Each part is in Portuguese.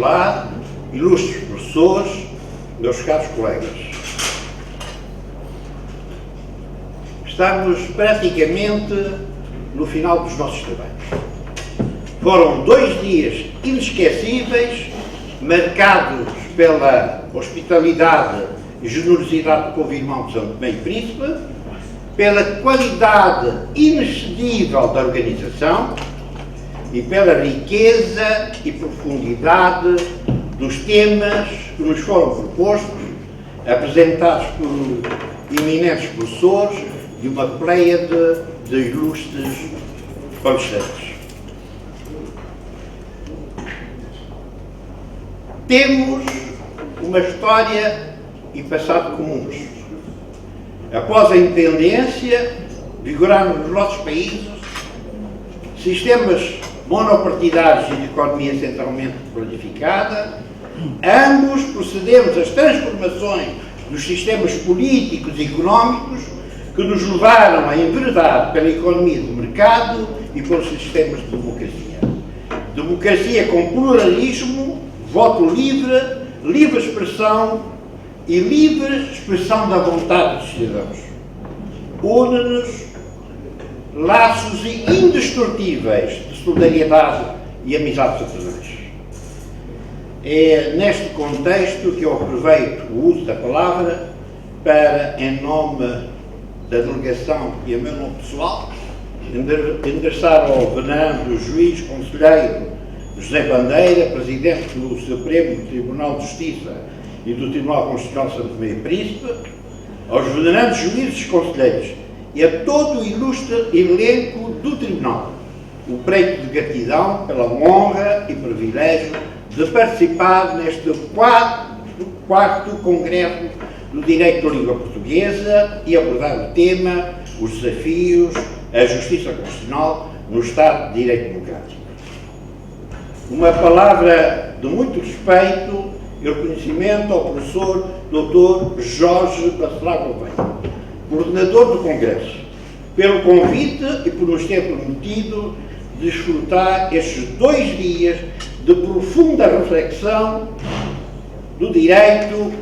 Chancelar, ilustres professores, meus caros colegas. Estamos praticamente no final dos nossos trabalhos. Foram 2 dias inesquecíveis, marcados pela hospitalidade e generosidade do povo irmão de São Tomé e Príncipe, pela qualidade inexcedível da organização e pela riqueza e profundidade dos temas que nos foram propostos, apresentados por eminentes professores e uma pléiade de ilustres palestrantes. Temos uma história e passado comuns. Após a independência, vigoraram nos nossos países sistemas monopartidários e de economia centralmente planificada. Ambos procedemos às transformações dos sistemas políticos e económicos que nos levaram a enveredar pela economia do mercado e pelos sistemas de democracia. Democracia com pluralismo, voto livre, livre expressão e livre expressão da vontade dos cidadãos. Une-nos laços indestrutíveis de solidariedade e amizade fraternais. É neste contexto que eu aproveito o uso da palavra para, em nome da delegação e a meu nome pessoal, endereçar ao venerando juiz conselheiro José Bandeira, presidente do Supremo Tribunal de Justiça e do Tribunal Constitucional de São Tomé e Príncipe, aos venerandos juízes conselheiros e a todo o ilustre elenco do Tribunal, o preito de gratidão pela honra e privilégio de participar neste quarto Congresso do Direito da Língua Portuguesa e abordar o tema, os desafios, a justiça constitucional no Estado de Direito Democrático. Uma palavra de muito respeito e reconhecimento ao professor Dr. Jorge Bacelar Gouveia, coordenador do Congresso, pelo convite e por nos ter permitido desfrutar estes 2 dias de profunda reflexão do direito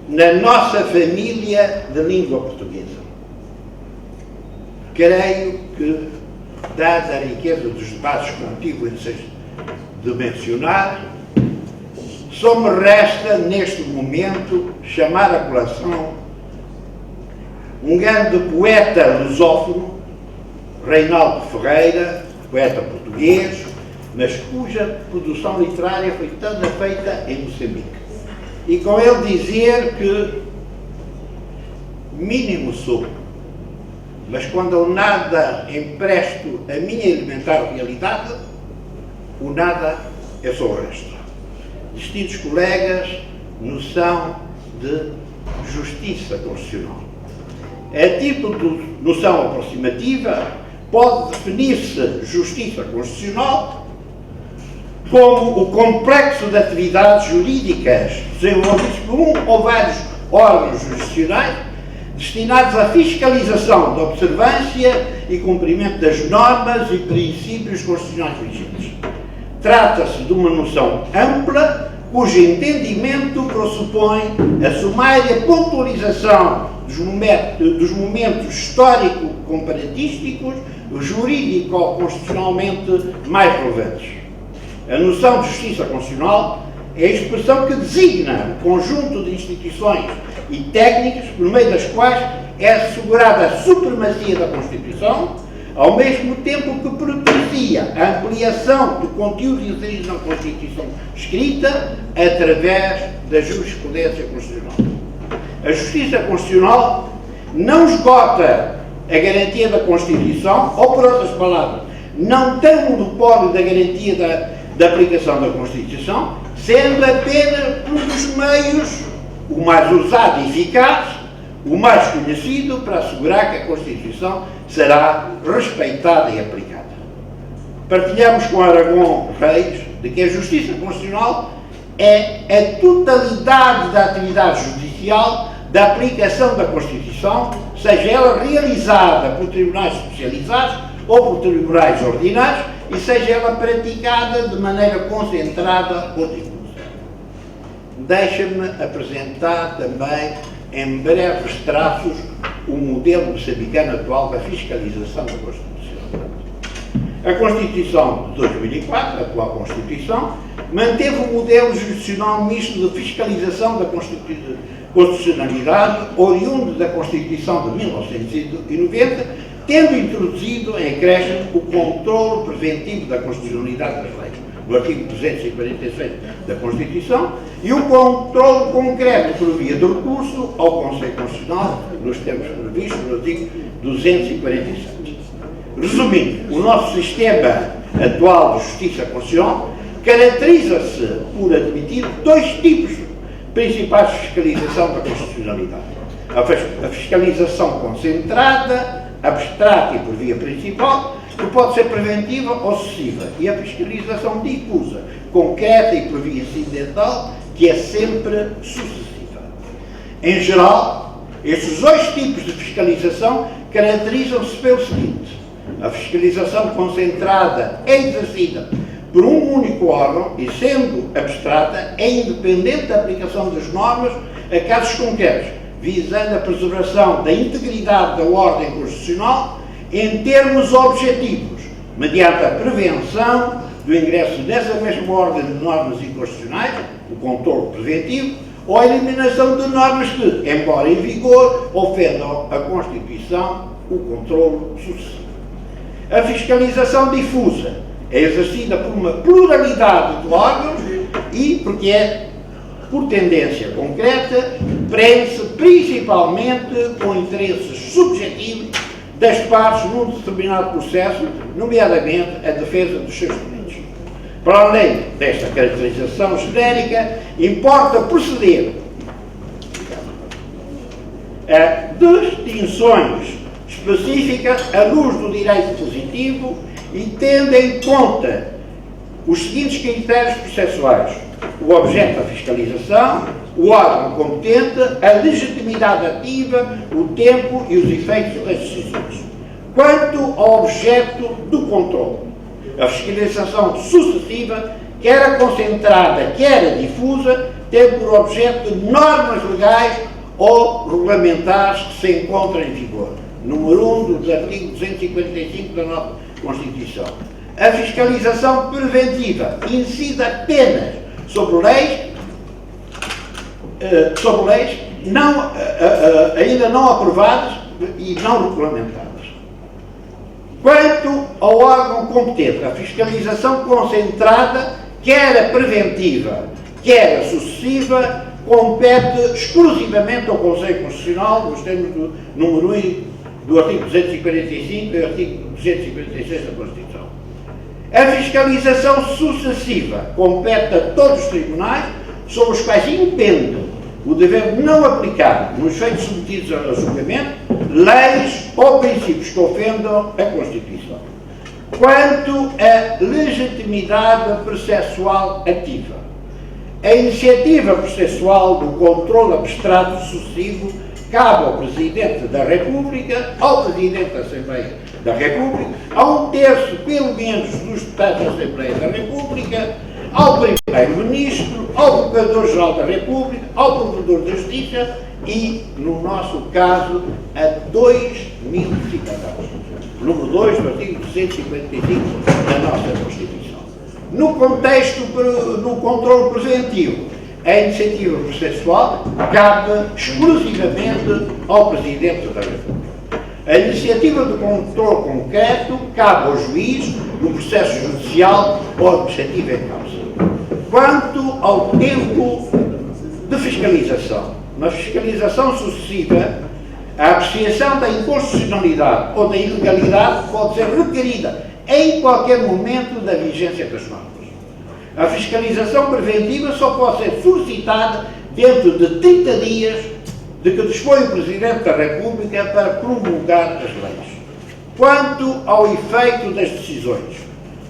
na nossa família de língua portuguesa. Creio que, dada a riqueza dos debates que tive de mencionar, só me resta, neste momento, chamar a colação um grande poeta lusófono, Reinaldo Ferreira, poeta português, mas cuja produção literária foi toda feita em Moçambique. E com ele dizer que mínimo sou, mas quando eu nada empresto a minha elementar realidade, o nada é só o resto. Distintos colegas, noção de justiça constitucional. A título de noção aproximativa, pode definir-se justiça constitucional como o complexo de atividades jurídicas desenvolvidas por um ou vários órgãos jurisdicionais destinados à fiscalização da observância e cumprimento das normas e princípios constitucionais vigentes. Trata-se de uma noção ampla, cujo entendimento pressupõe a sumária pontualização dos momentos histórico-comparatísticos, jurídico-constitucionalmente mais relevantes. A noção de justiça constitucional é a expressão que designa o conjunto de instituições e técnicas por meio das quais é assegurada a supremacia da Constituição, ao mesmo tempo que propicia a ampliação do conteúdo inserido na Constituição escrita através da jurisprudência constitucional. A justiça constitucional não esgota a garantia da Constituição, ou, por outras palavras, não tem o monopólio da garantia da aplicação da Constituição, sendo apenas um dos meios, o mais usado e eficaz, o mais conhecido para assegurar que a Constituição será respeitada e aplicada. Partilhamos com Aragão Reis de que a Justiça Constitucional é a totalidade da atividade judicial da aplicação da Constituição, seja ela realizada por tribunais especializados ou por tribunais ordinários, e seja ela praticada de maneira concentrada ou difusa. deixa-me apresentar também, em breves traços, o modelo moçambicano atual da fiscalização da Constituição. A Constituição de 2004, a atual Constituição, manteve o modelo jurisdicional misto de fiscalização da constitucionalidade, oriundo da Constituição de 1990, tendo introduzido em acréscimo o controle preventivo da constitucionalidade das leis, no artigo 246 da Constituição, e o controle concreto por via de recurso ao Conselho Constitucional, nos termos previstos no artigo 247. Resumindo, o nosso sistema atual de justiça constitucional caracteriza-se por admitir dois tipos principais de fiscalização da constitucionalidade. A fiscalização concentrada, abstrata e por via principal, que pode ser preventiva ou sucessiva, e a fiscalização difusa, concreta e por via incidental, que é sempre sucessiva. Em geral, estes dois tipos de fiscalização caracterizam-se pelo seguinte: a fiscalização concentrada é exercida por um único órgão e, sendo abstrata, é independente da aplicação das normas a casos concretos, visando a preservação da integridade da ordem constitucional em termos objetivos, mediante a prevenção do ingresso nessa mesma ordem de normas inconstitucionais, o controle preventivo, ou a eliminação de normas que, embora em vigor, ofendam a Constituição, o controle sucessivo. A fiscalização difusa é exercida por uma pluralidade de órgãos e, porque é por tendência concreta, prende-se principalmente com interesses subjetivos das partes num determinado processo, nomeadamente a defesa dos seus direitos. Para além desta caracterização genérica, importa proceder a distinções específicas à luz do direito positivo e tendo em conta os seguintes critérios processuais: o objeto da fiscalização, o órgão competente, a legitimidade ativa, o tempo e os efeitos das decisões. Quanto ao objeto do controle, a fiscalização sucessiva, quer a concentrada, quer a difusa, tem por objeto normas legais ou regulamentares que se encontram em vigor. Número 1 do artigo 245 da nossa Constituição. A fiscalização preventiva incide apenas sobre leis ainda não aprovadas e não regulamentadas. Quanto ao órgão competente, a fiscalização concentrada, quer a preventiva, quer a sucessiva, compete exclusivamente ao Conselho Constitucional, nos termos do número 1 do artigo 245 e do artigo 256 da Constituição. A fiscalização sucessiva compete a todos os tribunais, sobre os quais impende o dever de não aplicar, nos feitos submetidos a julgamento, leis ou princípios que ofendam a Constituição. Quanto à legitimidade processual ativa, a iniciativa processual do controle abstrato sucessivo cabe ao Presidente da República, ao Presidente da Assembleia da República, a um terço, pelo menos, dos deputados da Assembleia da República, ao Primeiro-Ministro, ao Procurador-Geral da República, ao Provedor da Justiça e, no nosso caso, a 2.000 cidadãos. Número 2 do artigo 255 da nossa Constituição. No contexto do controle preventivo, a iniciativa processual cabe exclusivamente ao Presidente da República. A iniciativa de controle concreto cabe ao juiz no processo judicial ou administrativo em causa. Quanto ao tempo de fiscalização, na fiscalização sucessiva, a apreciação da inconstitucionalidade ou da ilegalidade pode ser requerida em qualquer momento da vigência das normas. A fiscalização preventiva só pode ser solicitada dentro de 30 dias de que dispõe o Presidente da República para promulgar as leis. Quanto ao efeito das decisões,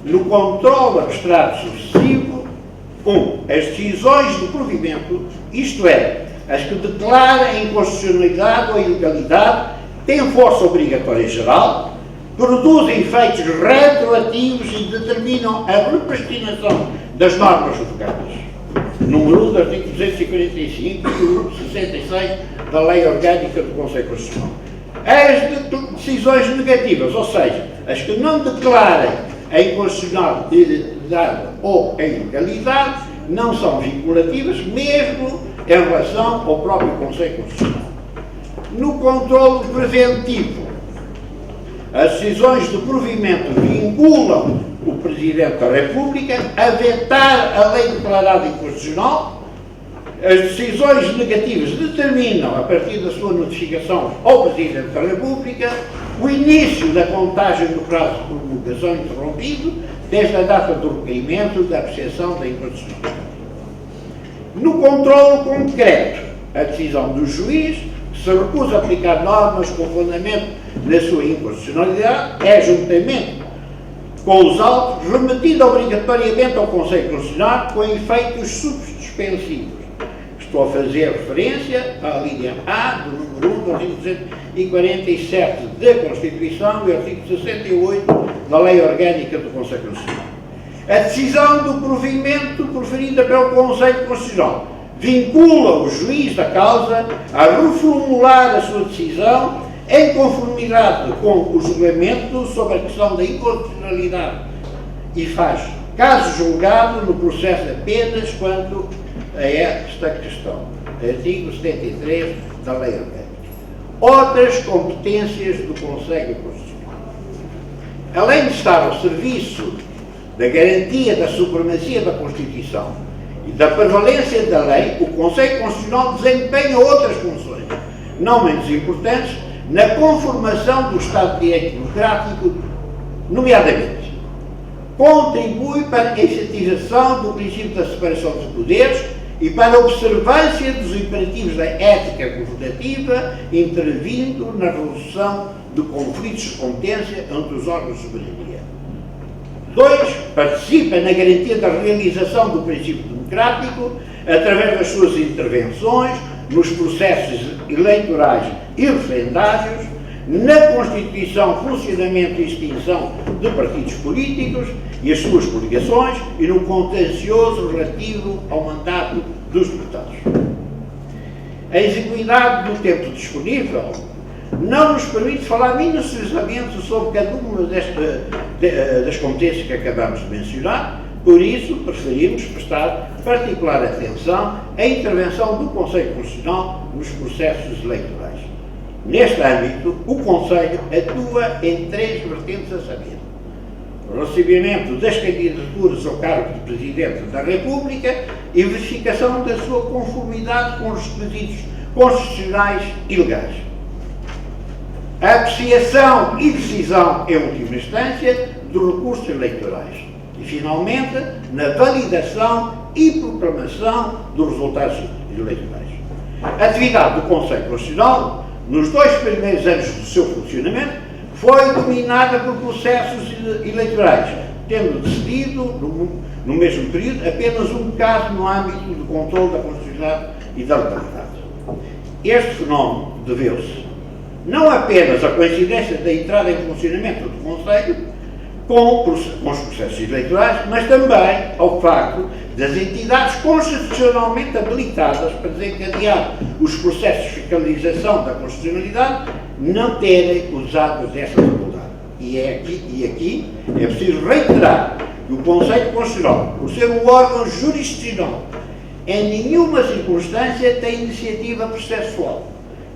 no controle abstrato sucessivo, 1. As decisões de provimento, isto é, as que declaram inconstitucionalidade ou ilegalidade, têm força obrigatória geral, produzem efeitos retroativos e determinam a repristinação das normas revogadas. número 1 do artigo 245 e o 66 da Lei Orgânica do Conselho Constitucional. As decisões negativas, ou seja, as que não declarem a inconstitucionalidade ou a ilegalidade, não são vinculativas, mesmo em relação ao próprio Conselho Constitucional. No controlo preventivo, as decisões de provimento vinculam o Presidente da República a vetar a lei declarada inconstitucional. As decisões negativas determinam, a partir da sua notificação ao Presidente da República, o início da contagem do prazo de promulgação interrompido desde a data do requerimento da apreciação da inconstitucionalidade. No controlo concreto, a decisão do juiz, que se recusa a aplicar normas com fundamento na sua inconstitucionalidade, é, juntamente com os autos, remetida obrigatoriamente ao Conselho Constitucional com efeitos suspensivos. Estou a fazer referência à linha A do número 1 do artigo 247 da Constituição e artigo 68 da Lei Orgânica do Conselho Constitucional. A decisão do provimento proferida pelo Conselho Constitucional vincula o juiz da causa a reformular a sua decisão em conformidade com o julgamento sobre a questão da inconstitucionalidade e faz caso julgado no processo apenas quanto a esta questão. Artigo 73 da Lei Orgânica. Outras competências do Conselho Constitucional. Além de estar ao serviço da garantia da supremacia da Constituição e da prevalência da lei, o Conselho Constitucional desempenha outras funções, não menos importantes, na conformação do Estado de Direito Democrático, nomeadamente, contribui para a efetivação do princípio da separação dos poderes e para a observância dos imperativos da ética governativa, intervindo na resolução de conflitos de competência entre os órgãos de soberania. 2. Participa na garantia da realização do princípio democrático através das suas intervenções nos processos eleitorais e referendários, na constituição, funcionamento e extinção de partidos políticos e as suas coligações e no contencioso relativo ao mandato dos deputados. A exiguidade do tempo disponível não nos permite falar minuciosamente sobre cada uma das competências que acabamos de mencionar, por isso preferimos prestar particular atenção à intervenção do Conselho Constitucional nos processos eleitorais. Neste âmbito, o Conselho atua em 3 vertentes a saber: o recebimento das candidaturas ao cargo de Presidente da República e verificação da sua conformidade com os requisitos constitucionais e legais, a apreciação e decisão, em última instância, dos recursos eleitorais e, finalmente, na validação e proclamação dos resultados eleitorais. A atividade do Conselho Constitucional, nos 2 primeiros anos do seu funcionamento, foi dominada por processos eleitorais, tendo decidido, no mesmo período, apenas um caso no âmbito do controle da constitucionalidade e da legalidade. Este fenómeno deveu-se não apenas à coincidência da entrada em funcionamento do Conselho com os processos eleitorais, mas também ao facto das entidades constitucionalmente habilitadas para desencadear os processos de fiscalização da constitucionalidade não terem usado dessa faculdade. E aqui é preciso reiterar que o Conselho Constitucional, por ser um órgão jurisdicional, em nenhuma circunstância tem iniciativa processual,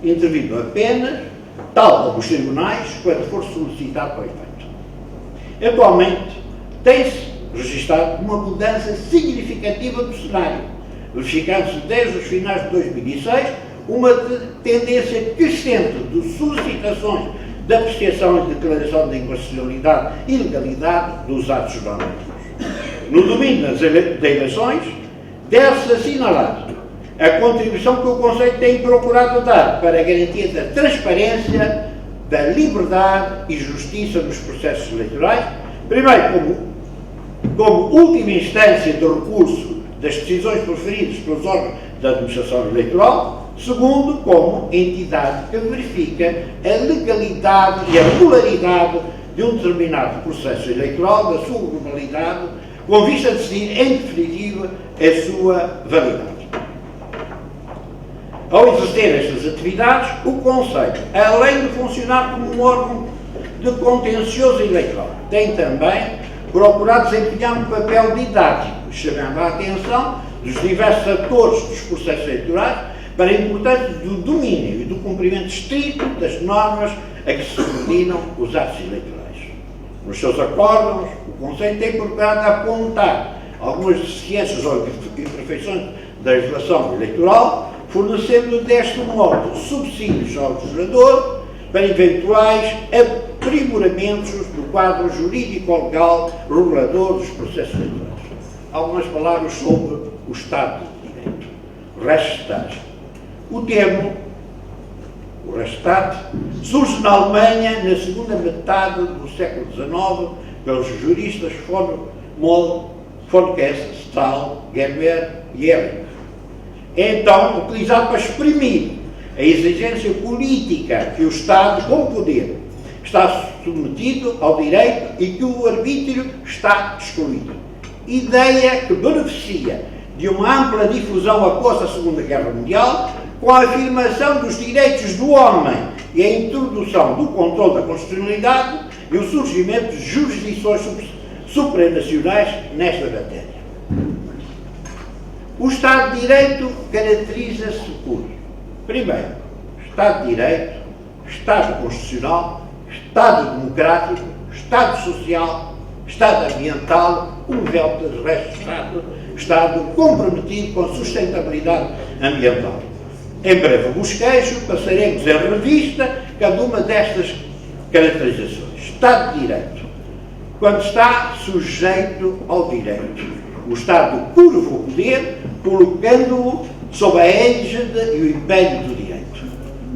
intervindo apenas, tal como os tribunais, quando for solicitado para o efeito. Atualmente, tem-se registrado uma mudança significativa do cenário, verificando-se desde os finais de 2006 uma tendência crescente de solicitações de apreciação e declaração de inconstitucionalidade e legalidade dos atos normativos. No domínio das eleições, deve-se assinalar a contribuição que o Conselho tem procurado dar para a garantia da transparência, da liberdade e justiça nos processos eleitorais, primeiro como última instância de recurso das decisões proferidas pelos órgãos da administração eleitoral, segundo, como entidade que verifica a legalidade e a regularidade de um determinado processo eleitoral, da sua globalidade, com vista a decidir, em definitiva, a sua validade. Ao exercer estas atividades, o Conselho, além de funcionar como um órgão de contencioso eleitoral, tem também procurado desempenhar um papel didático, chamando a atenção dos diversos atores dos processos eleitorais para a importância do domínio e do cumprimento estrito das normas a que se subordinam os atos eleitorais. Nos seus acórdãos, o Conselho tem procurado apontar algumas deficiências ou imperfeições da legislação eleitoral, fornecendo deste modo subsídios ao legislador para eventuais aprimoramentos do quadro jurídico-legal regulador dos processos eleitorais. Algumas palavras sobre o Estado de Direito. Rechtsstaat. O termo, o Rechtsstaat, surge na Alemanha na segunda metade do século XIX pelos juristas von Kessel, Stahl, Gerber e Ehring. É então utilizado para exprimir a exigência política que o Estado, com poder, está submetido ao direito e que o arbítrio está excluído. Ideia que beneficia de uma ampla difusão após a Segunda Guerra Mundial, com a afirmação dos direitos do homem e a introdução do controle da constitucionalidade e o surgimento de jurisdições supranacionais nesta matéria. O Estado de Direito caracteriza-se por, primeiro, Estado de Direito, Estado Constitucional, Estado Democrático, Estado Social, Estado Ambiental, um véu de resto Estado comprometido com a sustentabilidade ambiental. Em breve bosquejo, passaremos em revista cada uma destas caracterizações. Estado de Direito, quando está sujeito ao direito. O Estado curva o poder, colocando-o sob a égide e o império do direito.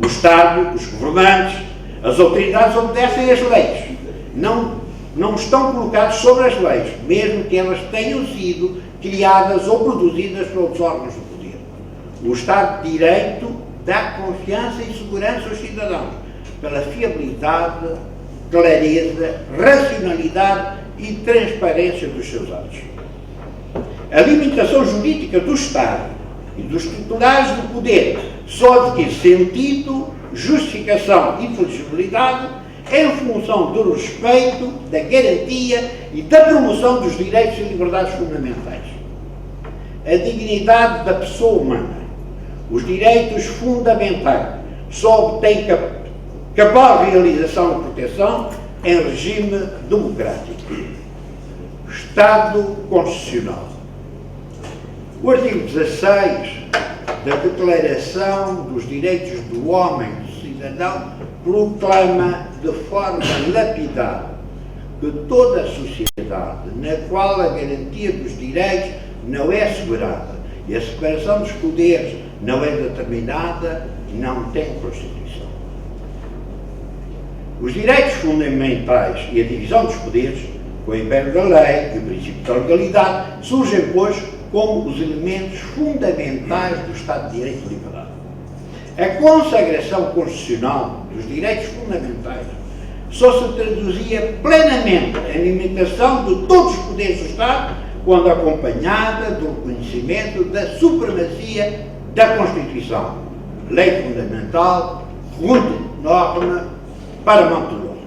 O Estado, os governantes, as autoridades obedecem às leis. Não estão colocados sobre as leis, mesmo que elas tenham sido criadas ou produzidas pelos órgãos do poder. O Estado de Direito dá confiança e segurança aos cidadãos pela fiabilidade, clareza, racionalidade e transparência dos seus atos. A limitação jurídica do Estado e dos titulares do poder só adquire sentido, justificação e flexibilidade em função do respeito, da garantia e da promoção dos direitos e liberdades fundamentais. A dignidade da pessoa humana, os direitos fundamentais, só obtêm cabal realização e proteção em regime democrático. Estado Constitucional. O artigo 16 da Declaração dos Direitos do Homem e do Cidadão proclama de forma lapidar que toda a sociedade na qual a garantia dos direitos não é assegurada e a separação dos poderes não é determinada, não tem Constituição. Os direitos fundamentais e a divisão dos poderes, com o império da lei e o princípio da legalidade, surgem, pois, como os elementos fundamentais do Estado de Direito e Liberdade. A consagração constitucional dos direitos fundamentais só se traduzia plenamente em limitação de todos os poderes do Estado quando acompanhada do reconhecimento da supremacia da Constituição, lei fundamental, norma, paramount law.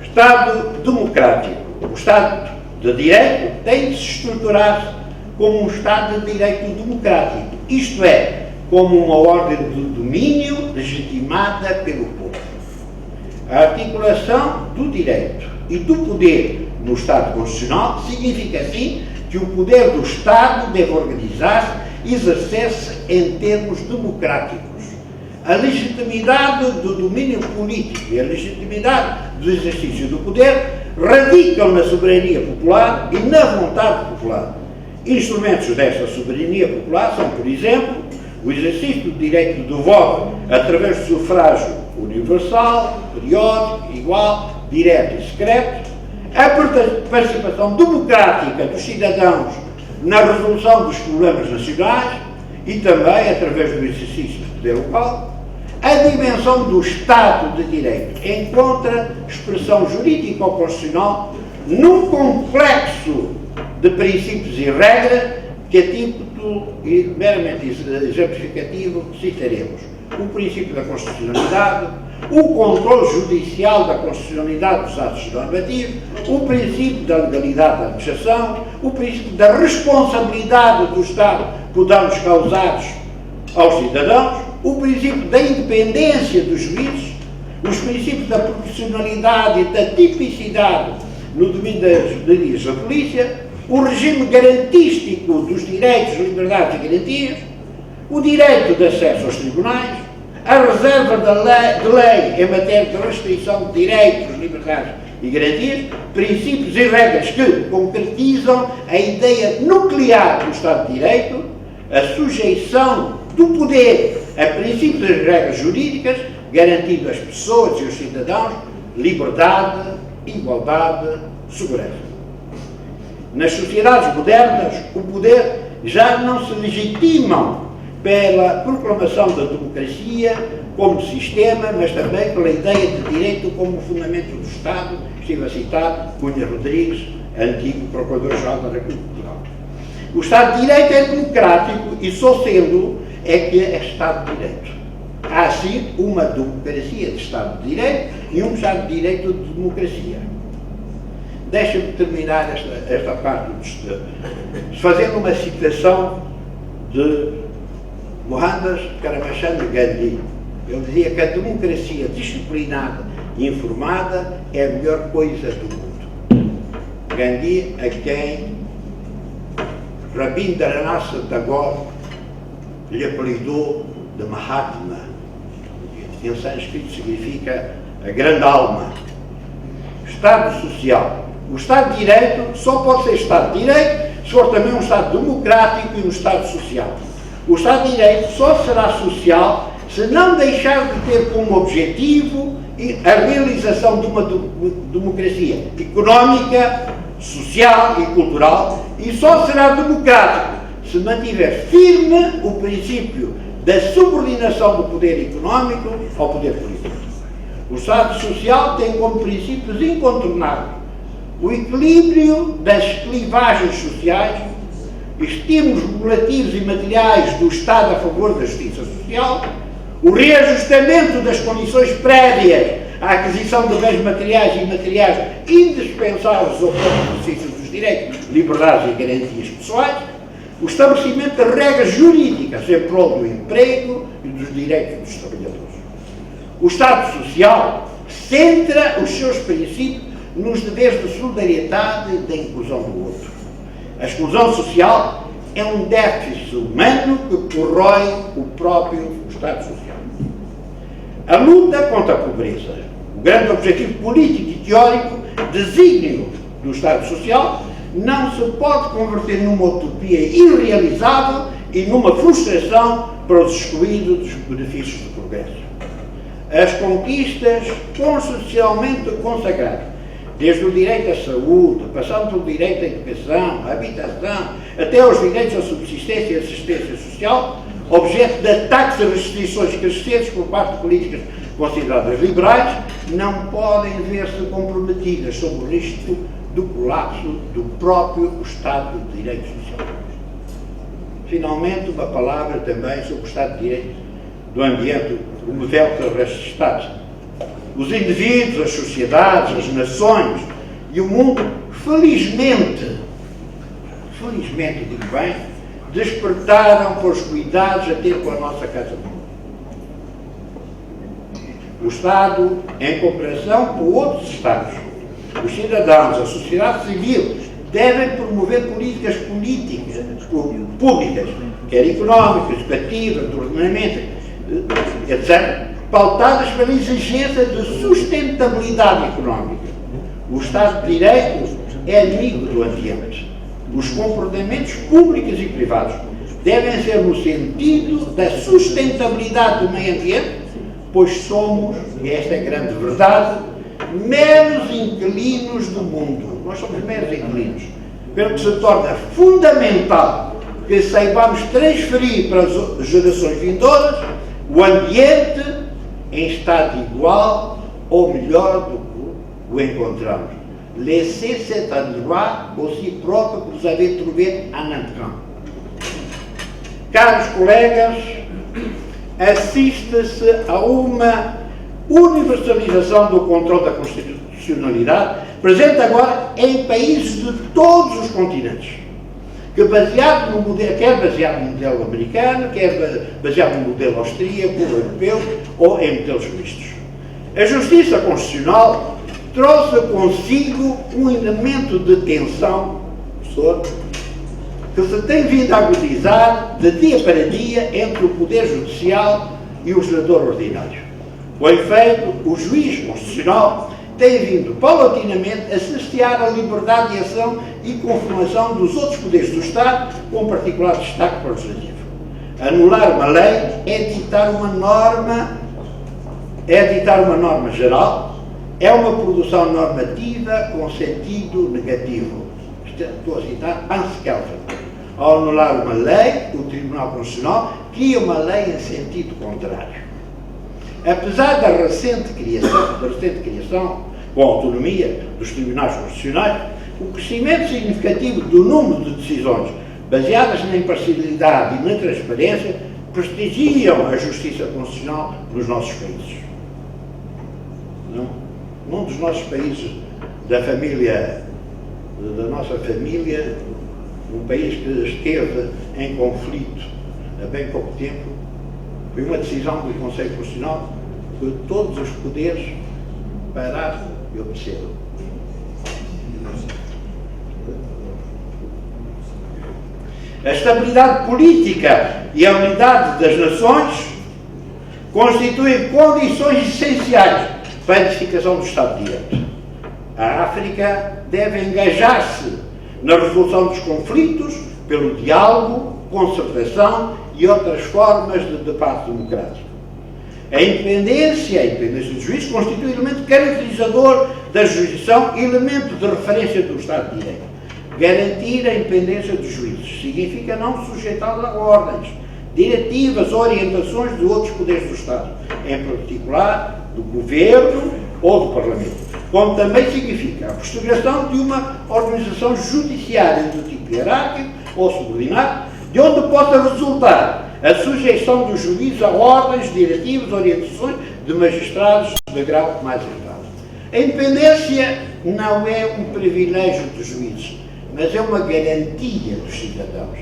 Estado democrático. O Estado de Direito tem de se estruturar como um Estado de Direito democrático, isto é, como uma ordem de domínio legitimada pelo povo. A articulação do direito e do poder no Estado Constitucional significa, assim, que o poder do Estado deve organizar-se e exercer-se em termos democráticos. A legitimidade do domínio político e a legitimidade do exercício do poder radicam na soberania popular e na vontade popular. Instrumentos desta soberania popular são, por exemplo, o exercício do direito do voto através do sufrágio universal, periódico, igual, direto e secreto, a participação democrática dos cidadãos na resolução dos problemas nacionais e também através do exercício do poder local. A dimensão do Estado de Direito encontra expressão jurídico-constitucional num complexo de princípios e regras que, a título meramente exemplificativo, citaremos o princípio da constitucionalidade, o controle judicial da constitucionalidade dos atos normativos, o princípio da legalidade da administração, o princípio da responsabilidade do Estado por danos causados aos cidadãos, o princípio da independência dos juízes, os princípios da proporcionalidade e da tipicidade no domínio das justiças da polícia, o regime garantístico dos direitos, liberdades e garantias, o direito de acesso aos tribunais, a reserva de lei em matéria de restrição de direitos, liberdades e garantias, princípios e regras que concretizam a ideia nuclear do Estado de Direito, a sujeição do poder a princípios e regras jurídicas, garantindo às pessoas e aos cidadãos liberdade, igualdade, segurança. Nas sociedades modernas, o poder já não se legitimam pela proclamação da democracia como sistema, mas também pela ideia de direito como fundamento do Estado, estive a citar Cunha Rodrigues, antigo Procurador-Geral da República de Portugal. O Estado de Direito é democrático e só sendo é que é Estado de Direito. Há, assim, uma democracia de Estado de Direito e um Estado de Direito de democracia. Deixa-me terminar esta parte do estudo, fazendo uma citação de Mohandas Karamchand Gandhi. Ele dizia que a democracia disciplinada e informada é a melhor coisa do mundo. Gandhi, a quem Rabindranath Tagore lhe apelidou de Mahatma. Em sânscrito significa a grande alma. Estado social. O Estado de Direito só pode ser Estado de Direito se for também um Estado democrático e um Estado social. O Estado de Direito só será social se não deixar de ter como objetivo a realização de uma democracia económica, social e cultural, e só será democrático se mantiver firme o princípio da subordinação do poder económico ao poder político. O Estado social tem como princípios incontornáveis o equilíbrio das clivagens sociais, estímulos regulativos e materiais do Estado a favor da justiça social, o reajustamento das condições prévias à aquisição de bens materiais e imateriais indispensáveis ao pleno exercício dos direitos, liberdades e garantias pessoais, o estabelecimento de regras jurídicas em prol do emprego e dos direitos dos trabalhadores. O Estado Social centra os seus princípios nos deveres de solidariedade e da inclusão do outro. A exclusão social é um déficit humano que corrói o próprio Estado Social. A luta contra a pobreza, o grande objetivo político e teórico desígnio do Estado Social, não se pode converter numa utopia irrealizável e numa frustração para os excluídos dos benefícios do progresso. As conquistas constitucionalmente consagradas, desde o direito à saúde, passando pelo direito à educação, à habitação, até aos direitos à subsistência e assistência social, objeto de ataques e restrições crescentes por parte de políticas consideradas liberais, não podem ver-se comprometidas sob o risco do colapso do próprio Estado de Direito Social. Finalmente, uma palavra também sobre o Estado de Direito do ambiente, o modelo que resta de Estados. Os indivíduos, as sociedades, as nações e o mundo, felizmente, digo bem, despertaram para os cuidados a ter com a nossa casa comum. O Estado, em cooperação com outros Estados, os cidadãos, a sociedade civil, devem promover políticas públicas, quer económicas, educativas, de ordenamento, etc., pautadas pela exigência de sustentabilidade económica. O Estado de Direito é amigo do ambiente. Os comportamentos públicos e privados devem ser no sentido da sustentabilidade do meio ambiente, pois somos, e esta é a grande verdade, meros inquilinos do mundo. Nós somos meros inquilinos. Pelo que se torna fundamental que saibamos transferir para as gerações vindouras o ambiente em estado igual ou melhor do que o encontramos. laisser cet endroit aussi propre que vous avez trouvé en entrant. Caros colegas, assiste-se a uma universalização do controle da constitucionalidade, presente agora em países de todos os continentes, que baseado no modelo, quer baseado no modelo americano, quer baseado no modelo austríaco, europeu, ou em modelos mistos. A justiça constitucional trouxe consigo um elemento de tensão, professor, que se tem vindo a agudizar de dia para dia entre o Poder Judicial e o legislador ordinário. Com efeito, o juiz constitucional tem vindo paulatinamente a cessear a liberdade de ação e conformação dos outros poderes do Estado, com particular destaque para o legislativo. Anular uma lei é ditar uma norma geral, é uma produção normativa com sentido negativo. Estou a citar Hans Kelsen. Ao anular uma lei, o Tribunal Constitucional cria uma lei em sentido contrário. Apesar da recente criação, com a autonomia dos tribunais constitucionais, o crescimento significativo do número de decisões baseadas na imparcialidade e na transparência prestigiam a justiça constitucional nos nossos países. Num dos nossos países, da nossa família, um país que esteve em conflito há bem pouco tempo, foi uma decisão do Conselho Constitucional que todos os poderes pararam e obedeceram. A estabilidade política e a unidade das nações constituem condições essenciais para a edificação do Estado de Direito. A África deve engajar-se na resolução dos conflitos pelo diálogo, concertação e outras formas de debate democrático. A independência do juiz constitui elemento caracterizador da jurisdição e elemento de referência do Estado de Direito. Garantir a independência dos juízes significa não sujeitá-los a ordens, diretivas ou orientações de outros poderes do Estado, em particular do Governo ou do Parlamento, como também significa a postulação de uma organização judiciária do tipo hierárquico ou subordinado, de onde possa resultar a sujeição do juiz a ordens, diretivas, orientações de magistrados de grau mais elevado. A independência não é um privilégio dos juízes, mas é uma garantia dos cidadãos.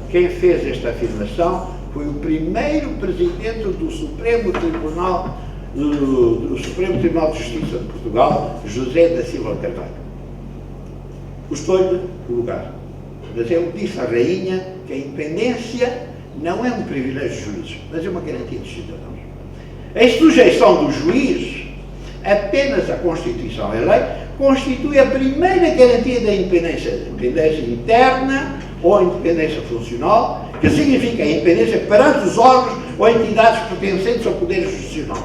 Quem fez esta afirmação foi o primeiro presidente do Supremo Tribunal de Justiça de Portugal, José da Silva Carvalho. Custou-lhe o lugar. Mas ele disse à rainha que a independência não é um privilégio dos juízes, mas é uma garantia dos cidadãos. A sujeição do juiz apenas à Constituição e à lei constitui a primeira garantia da independência interna ou independência funcional, que significa a independência perante os órgãos ou entidades pertencentes ao Poder Judicial.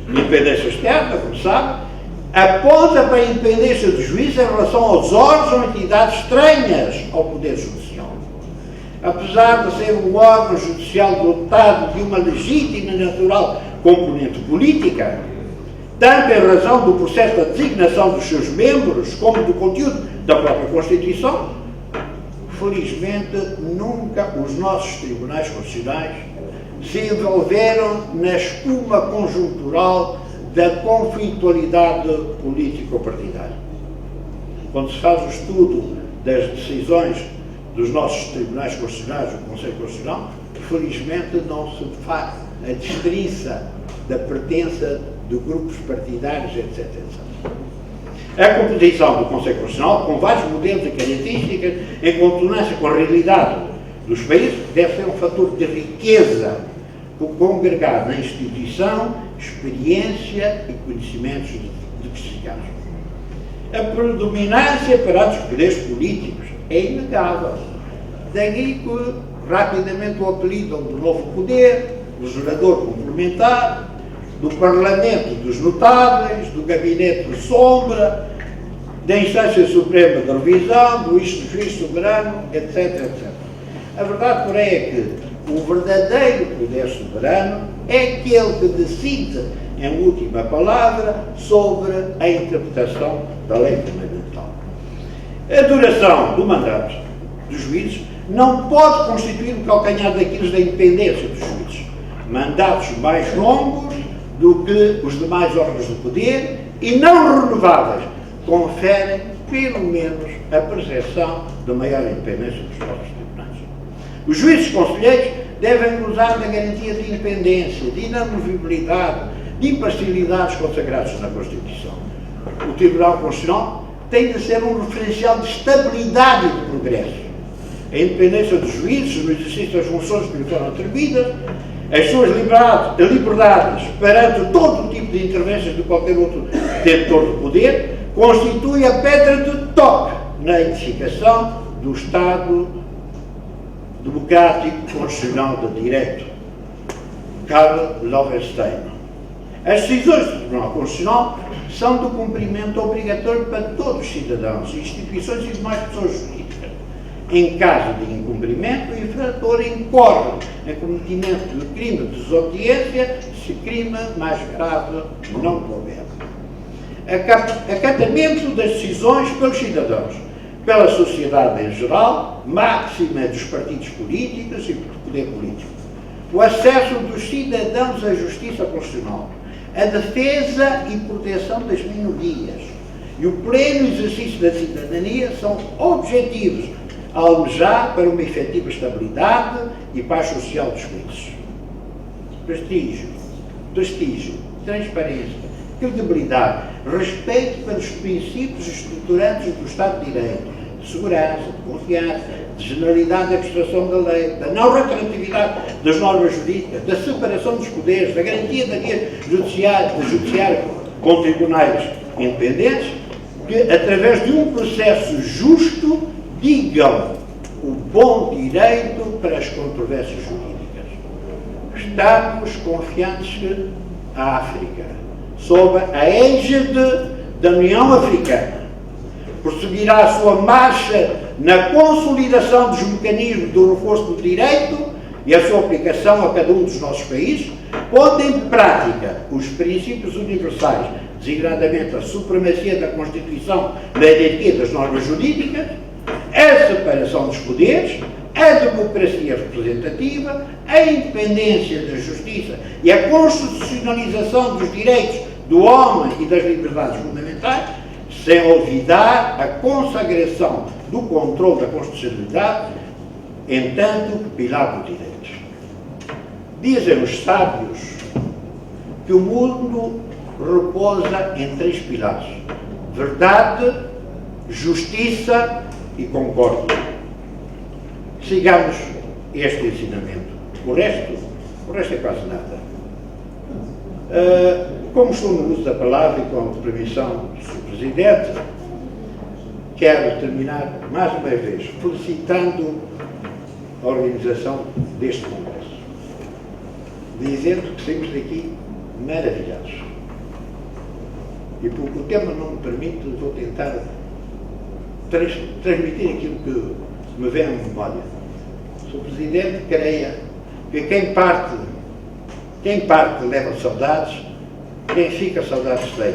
Independência externa, como sabe, aponta para a independência do juiz em relação aos órgãos ou entidades estranhas ao Poder Judicial. Apesar de ser um órgão judicial dotado de uma legítima e natural componente política, tanto em razão do processo da designação dos seus membros, como do conteúdo da própria Constituição, felizmente nunca os nossos tribunais constitucionais se envolveram na espuma conjuntural da conflitualidade político-partidária. Quando se faz o estudo das decisões dos nossos tribunais constitucionais, do Conselho Constitucional, felizmente não se faz a destrinça da pertença de grupos partidários, etc, etc. A composição do Conselho Constitucional, com vários modelos e características, em consonância com a realidade dos países, deve ser um fator de riqueza congregado na instituição, experiência e conhecimentos diversificados. A predominância perante os poderes políticos é inegável. Daí que, rapidamente, o apelido do novo poder, legislador complementar, do Parlamento dos Notáveis, do Gabinete de Sombra, da Instância Suprema de Revisão, do Juiz Soberano, etc, etc. A verdade, porém, é que o verdadeiro poder soberano é aquele que decide, em última palavra, sobre a interpretação da lei fundamental. A duração do mandato dos juízes não pode constituir um calcanhar daqueles da independência dos juízes. Mandatos mais longos do que os demais órgãos do poder e não renováveis conferem, pelo menos, a percepção de maior independência dos próprios tribunais. Os juízes conselheiros devem gozar da garantia de independência, de inamovibilidade, de imparcialidades consagrados na Constituição. O Tribunal Constitucional tem de ser um referencial de estabilidade e de progresso. A independência dos juízes no exercício das funções que lhe foram atribuídas, as suas liberdades perante todo o tipo de intervenções de qualquer outro detentor do poder, constitui a pedra de toque na edificação do Estado democrático constitucional de direito. Karl Lovenstein. As decisões do Tribunal Constitucional são de cumprimento obrigatório para todos os cidadãos, instituições e demais pessoas jurídicas. Em caso de incumprimento, o infrator incorre em cometimento de crime de desobediência, se crime mais grave não couber. Acatamento das decisões pelos cidadãos, pela sociedade em geral, máxima dos partidos políticos e do poder político. O acesso dos cidadãos à justiça constitucional, a defesa e proteção das minorias e o pleno exercício da cidadania são objetivos a almejar para uma efetiva estabilidade e paz social dos países. Prestígio, transparência, credibilidade, respeito pelos princípios estruturantes do Estado de Direito, de segurança, de confiança, de generalidade da administração da lei, da não retroatividade das normas jurídicas, da separação dos poderes, da garantia da guia judiciária com tribunais independentes, que, através de um processo justo, digam o bom direito para as controvérsias jurídicas. Estamos confiantes que a África, sob a égide da União Africana, prosseguirá a sua marcha na consolidação dos mecanismos do reforço do direito e a sua aplicação a cada um dos nossos países, pondo em prática os princípios universais, designadamente a supremacia da Constituição na hierarquia das normas jurídicas, a separação dos poderes, a democracia representativa, a independência da justiça e a constitucionalização dos direitos do homem e das liberdades fundamentais, sem olvidar a consagração do controle da constitucionalidade, entanto pilar do direito. Dizem os sábios que o mundo repousa em 3 pilares: verdade, justiça e concórdia. Sigamos este ensinamento. O resto é quase nada. Como estou no uso da palavra e com a permissão do Sr. Presidente, quero terminar mais uma vez felicitando a organização deste congresso, dizendo que saímos daqui maravilhados. E porque o tema não me permite, vou tentar transmitir aquilo que me vem à memória. Sr. Presidente, creia que quem parte leva saudades, quem fica saudades tem.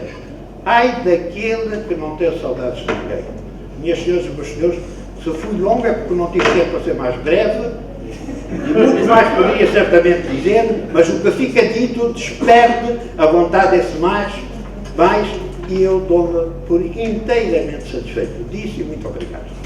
Ai daquele que não tem saudades de ninguém. Minhas senhoras e meus senhores, se fui longo é porque não tive tempo para ser mais breve, e muito mais poderia certamente dizer, mas o que fica dito desperde a vontade desse mais, e eu dou-me por inteiramente satisfeito disso e muito obrigado.